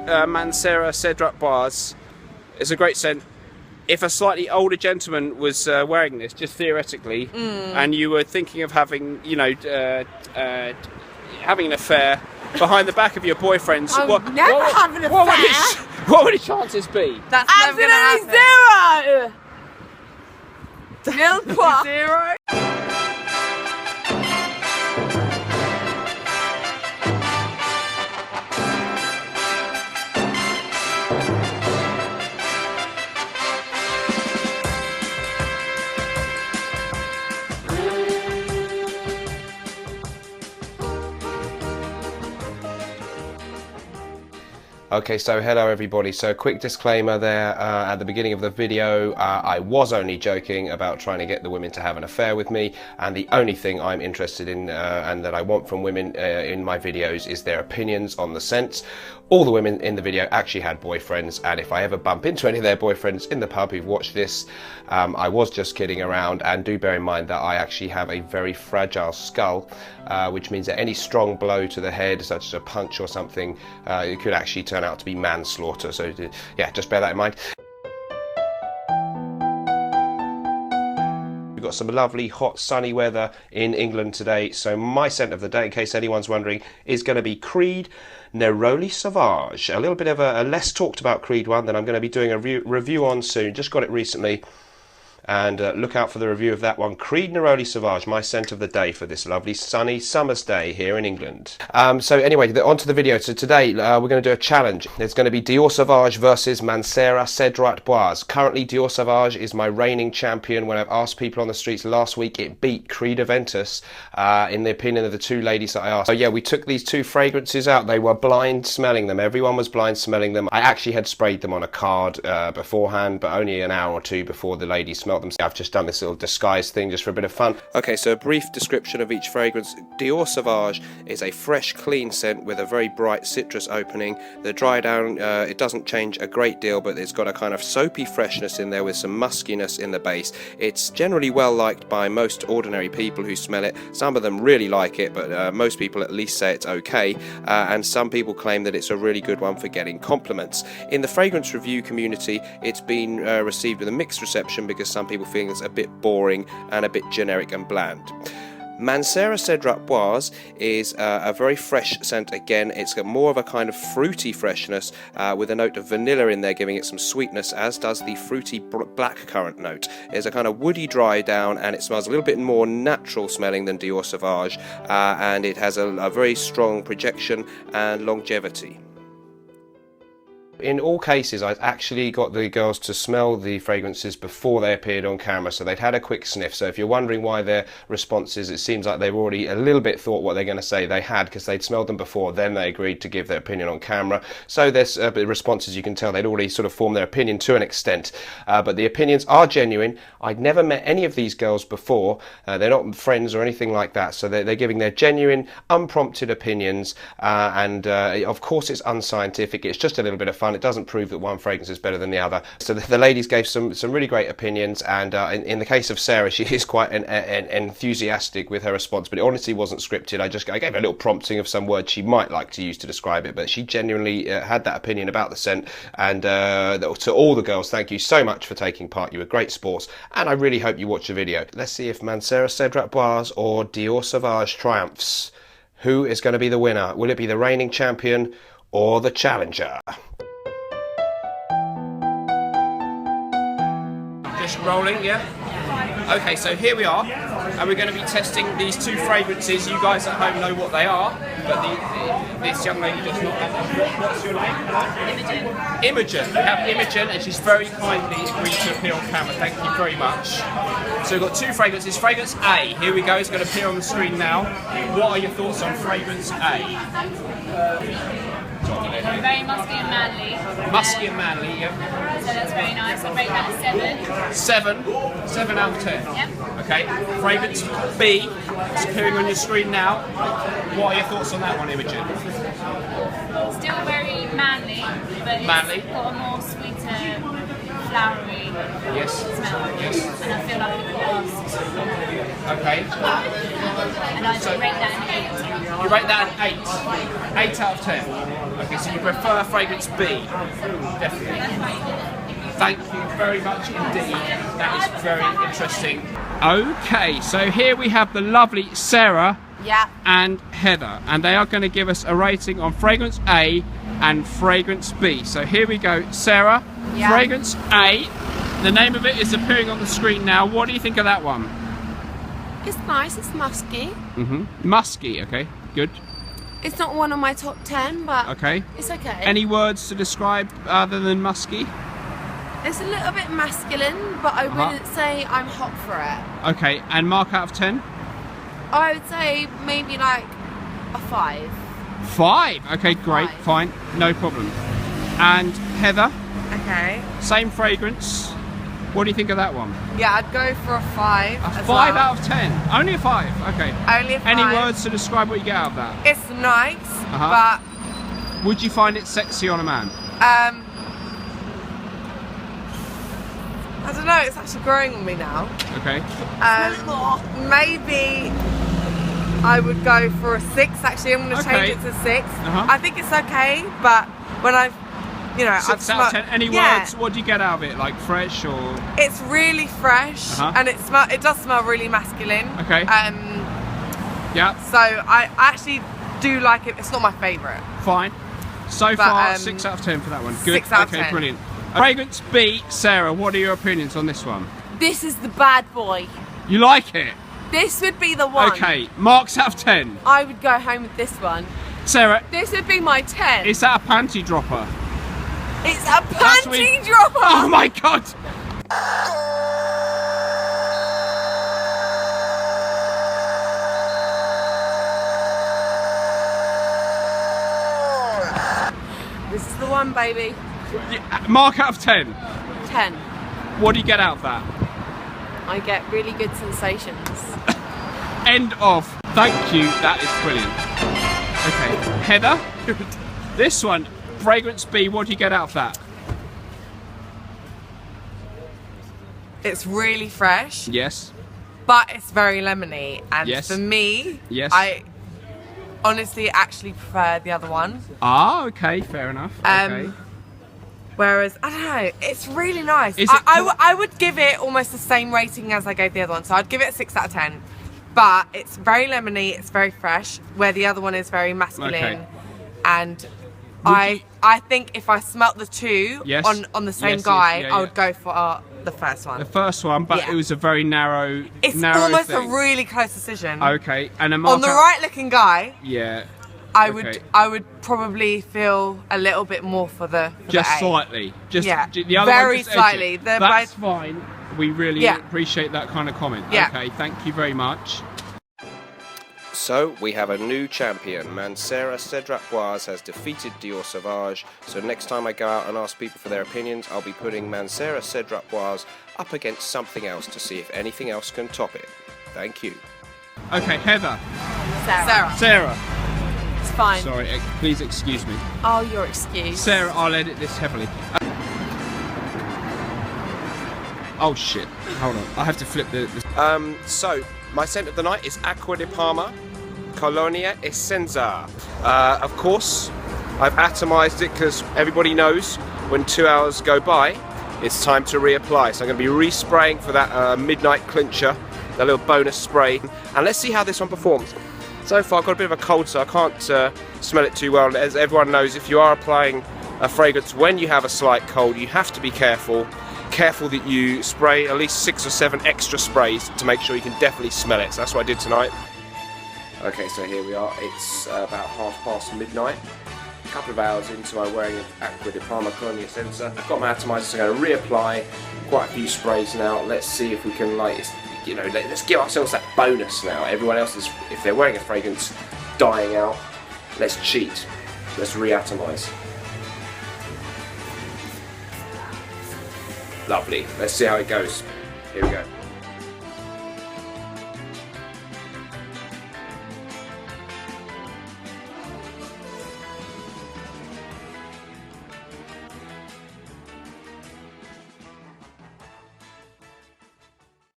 Mancera Cedrat Boise. It's a great scent. If a slightly older gentleman was wearing this, just theoretically, and you were thinking of having, you know, having an affair behind the back of your boyfriend's, Have an affair. What would his chances be? That's never gonna happen. Zero. Nil point. Zero. Okay, so hello everybody. So quick disclaimer there at the beginning of the video, I was only joking about trying to get the women to have an affair with me, and the only thing I'm interested in and that I want from women in my videos is their opinions on the scents. All the women in the video actually had boyfriends, and if I ever bump into any of their boyfriends in the pub who've watched this, I was just kidding around, and do bear in mind that I actually have a very fragile skull, which means that any strong blow to the head, such as a punch or something, it could actually turn out to be manslaughter. So yeah, just bear that in mind. We've got some lovely hot sunny weather in England today, so my scent of the day, in case anyone's wondering, is going to be Creed Dior Sauvage. A little bit of a less talked about Creed one that I'm going to be doing a review on soon. Just got it recently, and look out for the review of that one. Creed Dior Sauvage, my scent of the day for this lovely sunny summer's day here in England. So anyway, on to the video. So today we're going to do a challenge. It's going to be Dior Sauvage versus Mancera Cedrat Boise. Currently Dior Sauvage is my reigning champion. When I've asked people on the streets last week, it beat Creed Aventus in the opinion of the two ladies that I asked. So yeah, we took these two fragrances out. They were blind smelling them. Everyone was blind smelling them. I actually had sprayed them on a card beforehand, but only an hour or two before the ladies smelled them. I've just done this little disguise thing just for a bit of fun. Okay, so a brief description of each fragrance. Dior Sauvage is a fresh, clean scent with a very bright citrus opening. The dry down, it doesn't change a great deal, but it's got a kind of soapy freshness in there with some muskiness in the base. It's generally well liked by most ordinary people who smell it. Some of them really like it, but most people at least say it's okay, and some people claim that it's a really good one for getting compliments. In the fragrance review community, it's been received with a mixed reception because some people feel it's a bit boring and a bit generic and bland. Mancera Cedrat Boise is a very fresh scent again. It's got more of a kind of fruity freshness with a note of vanilla in there, giving it some sweetness, as does the fruity blackcurrant note. It's a kind of woody dry down, and it smells a little bit more natural smelling than Dior Sauvage, and it has a very strong projection and longevity. In all cases, I actually got the girls to smell the fragrances before they appeared on camera, so they'd had a quick sniff. So if you're wondering why their responses, it seems like they've already a little bit thought what they're going to say. They had, because they'd smelled them before, then they agreed to give their opinion on camera. So there's responses, you can tell they'd already sort of formed their opinion to an extent. But the opinions are genuine. I'd never met any of these girls before. They're not friends or anything like that. So they're giving their genuine, unprompted opinions. And of course it's unscientific. It's just a little bit of fun. It doesn't prove that one fragrance is better than the other. So the ladies gave some really great opinions, and in the case of Sarah, she is quite enthusiastic with her response, but it honestly wasn't scripted. I gave her a little prompting of some words she might like to use to describe it, but she genuinely had that opinion about the scent. And to all the girls, thank you so much for taking part. You were great sports, and I really hope you watch the video. Let's see if Mancera Cedrat Boise or Dior Sauvage triumphs. Who is going to be the winner? Will it be the reigning champion or the challenger? Just rolling, yeah? Okay, so here we are, and we're going to be testing these two fragrances. You guys at home know what they are, but this young lady does not. What's your name? Imogen. Imogen. We have Imogen, and she's very kindly agreed to appear on camera. Thank you very much. So we've got two fragrances. Fragrance A, here we go, it's going to appear on the screen now. What are your thoughts on fragrance A? Very musky and manly. Musky and manly, yeah. So that's very nice. I rate that a 7. 7 out of 10. Yep. Okay. Fragrance B, it's appearing on your screen now. What are your thoughts on that one, Imogen? Still very manly, but it's got a more sweeter, flowery smell. Yes. And I feel like it lasts. Okay. And I rate that an 8. You rate that an 8. 8 out of 10. Okay, so you prefer fragrance B? Definitely. Thank you very much indeed. That is very interesting. Okay, so here we have the lovely Sarah and Heather, and they are going to give us a rating on fragrance A and fragrance B. So here we go. Sarah, fragrance A. The name of it is appearing on the screen now. What do you think of that one? It's nice, it's musky. Musky, okay, good. It's not one of my top 10, but it's okay. Any words to describe other than musky? It's a little bit masculine, but I wouldn't say I'm hot for it. Okay, and mark out of 10? I would say maybe like a 5. 5? Okay, great, fine, no problem. And Heather? Okay. Same fragrance. What do you think of that one? Yeah, I'd go for a 5. A 5 out of 10? Only a 5? Okay. Only a 5. Any words to describe what you get out of that? It's nice, but... Would you find it sexy on a man? I don't know, it's actually growing on me now. Okay. Maybe I would go for a 6 actually. I'm going to change it to 6. I think it's okay, but when I've, you know, 6 out of 10. Any words? What do you get out of it? Like fresh or? It's really fresh and it does smell really masculine. Okay. Yeah. So I actually do like it. It's not my favourite. Fine. So far, 6 out of 10 for that one. Good. 6 out of 10. Okay, brilliant. Fragrance B, Sarah, what are your opinions on this one? This is the bad boy. You like it? This would be the one. Okay, marks out of 10. I would go home with this one. Sarah. This would be my 10. Is that a panty dropper? It's a panty dropper! Oh my god! This is the one, baby. Mark out of 10. 10. What do you get out of that? I get really good sensations. End of. Thank you, that is brilliant. Okay, Heather, this one, fragrance B, what do you get out of that? It's really fresh. Yes. But it's very lemony, and for me, I honestly actually prefer the other one. Ah, okay, fair enough. Okay. Whereas, I don't know, it's really nice. I would give it almost the same rating as I gave the other one, so I'd give it a 6 out of 10. But it's very lemony, it's very fresh, where the other one is very masculine. And I think if I smelt the two on the same guy, I would go for the first one. The first one, but it was a very narrow It's almost a really close decision. Okay, and on the right looking guy, yeah. I would probably feel a little bit more for the just A. slightly, just the other very one just slightly. That's fine. We really appreciate that kind of comment. Okay, thank you very much. So we have a new champion. Mancera Cedrat Boise has defeated Dior Sauvage. So next time I go out and ask people for their opinions, I'll be putting Mancera Cedrat Boise up against something else to see if anything else can top it. Thank you. Okay, Heather. Sarah. It's fine. Sorry, please excuse me. Oh, your excuse. Sarah, I'll edit this heavily. Oh shit, hold on. I have to flip the... So, my scent of the night is Acqua di Parma, Colonia Essenza. Of course, I've atomized it because everybody knows when 2 hours go by, it's time to reapply. So I'm going to be respraying for that midnight clincher, that little bonus spray. And let's see how this one performs. So far I've got a bit of a cold, so I can't smell it too well. As everyone knows, if you are applying a fragrance when you have a slight cold, you have to be careful. Careful that you spray at least 6 or 7 extra sprays to make sure you can definitely smell it. So that's what I did tonight. Okay, so here we are. It's about midnight. A couple of hours into my wearing of Acqua di Parma Colonia Essenza. I've got my atomizer, so I'm going to reapply quite a few sprays now. let's see if we can, like, you know, let's give ourselves that bonus now. Everyone else is, if they're wearing a fragrance, dying out. Let's cheat. Let's reatomize. Lovely. Let's see how it goes. Here we go.